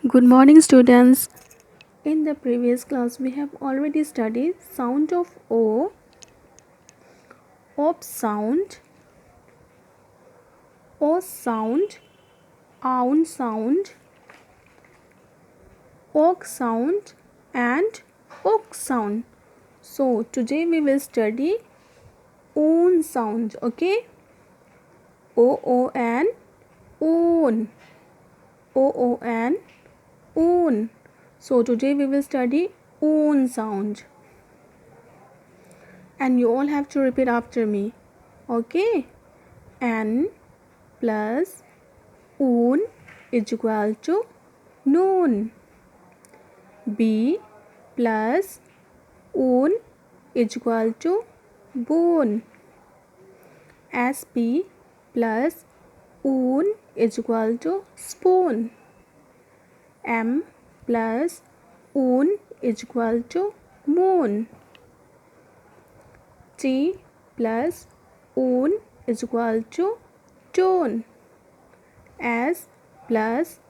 Good morning, students. In the previous class, we have already studied sound of O, op sound, O sound, oun sound, ok sound, and ok sound. So today we will study oon sound. Okay, O-O-N, oon, O-O-N, oon. So today we will study oon sound. And you all have to repeat after me. Okay, N plus oon is equal to noon. B plus oon is equal to bone. SP plus oon is equal to spoon. M plus oon is equal to moon. T plus oon is equal to tone. S plus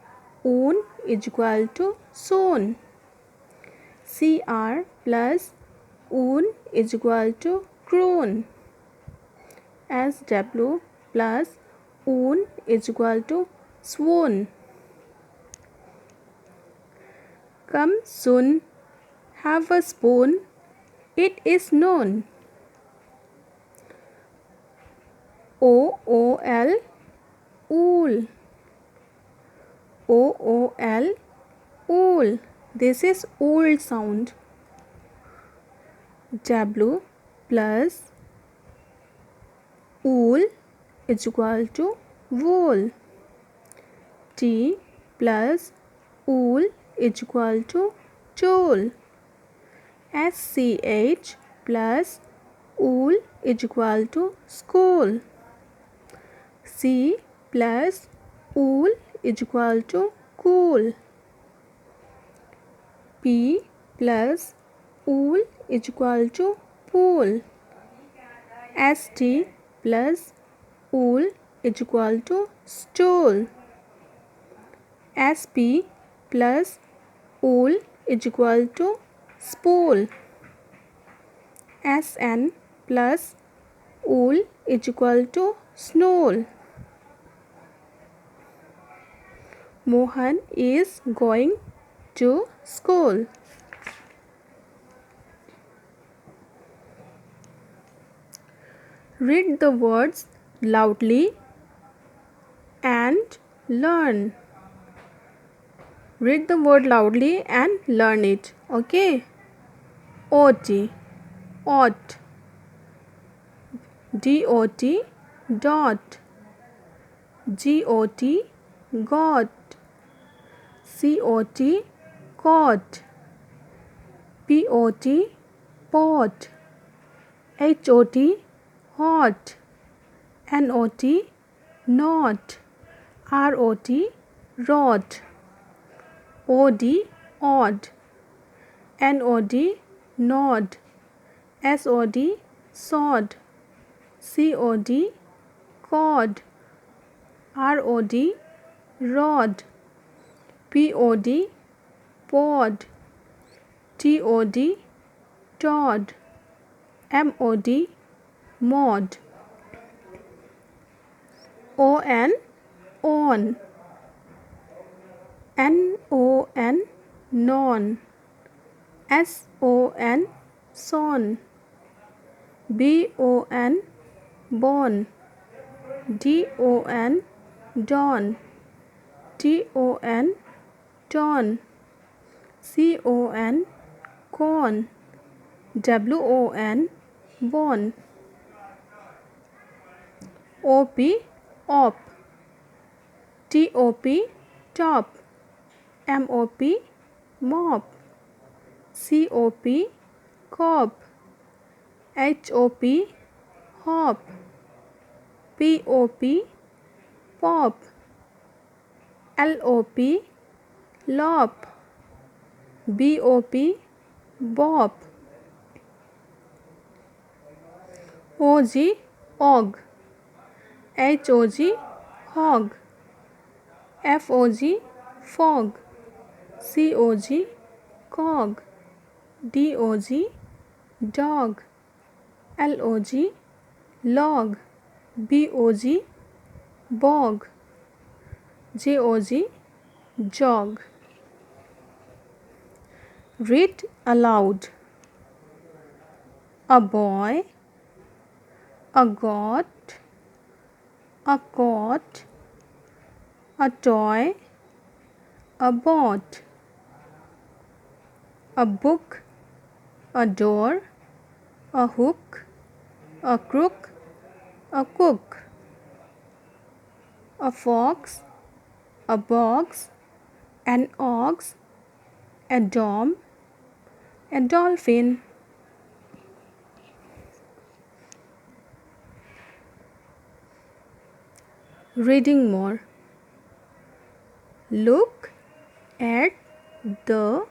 oon is equal to soon. CR plus oon is equal to crown. SW plus oon is equal to swan. Come soon, have a spoon, it is known. OOL, ool. OOL, ool. This is old sound. W plus ool is equal to wool. T plus ool is equal to tool. SCH plus ool is equal to school. C plus ool is equal to cool. P plus ool is equal to pool. ST plus ool is equal to stool. SP plus ool is equal to spool. SN plus ool is equal to snow. Mohan is going to school. Read the words loudly and learn. Read the word loudly and learn it. Okay. OT, ought. DOT, dot. GOT, got. COT, caught. POT, pot. HOT, hot. NOT, not. ROT, rot. OD, odd. NOD, nod. SOD, sod. COD, cod. ROD, rod. POD, pod. TOD, Todd. MOD, mod. ON, on. NON, non. SON, son. BON, bon. DON, don. TON, ton. CON, con. WON, won. OP, op. TOP, top. MOP, mop. COP, cop. HOP, hop. POP, pop. LOP, lop. BOP, bop. OG, og. HOG, hog. FOG, fog. C-O-G, cog. D-O-G, dog. L-O-G, log. B-O-G, bog. J-O-G, jog. Read aloud. A boy, a goat, a coat, a toy, a boat, a book, a door, a hook, a crook, a cook, a fox, a box, an ox, a dom, a dolphin. Reading more. Look at the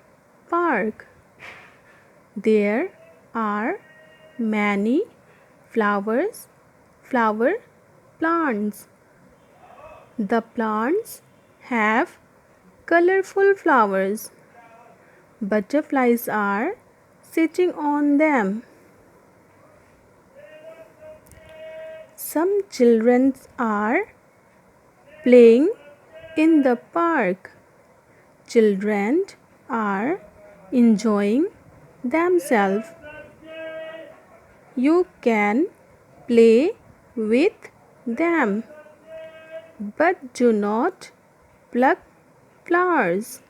park. There are many flower plants. The plants have colorful flowers. Butterflies are sitting on them. Some children are playing in the park. Children are enjoying themselves. You can play with them, but do not pluck flowers.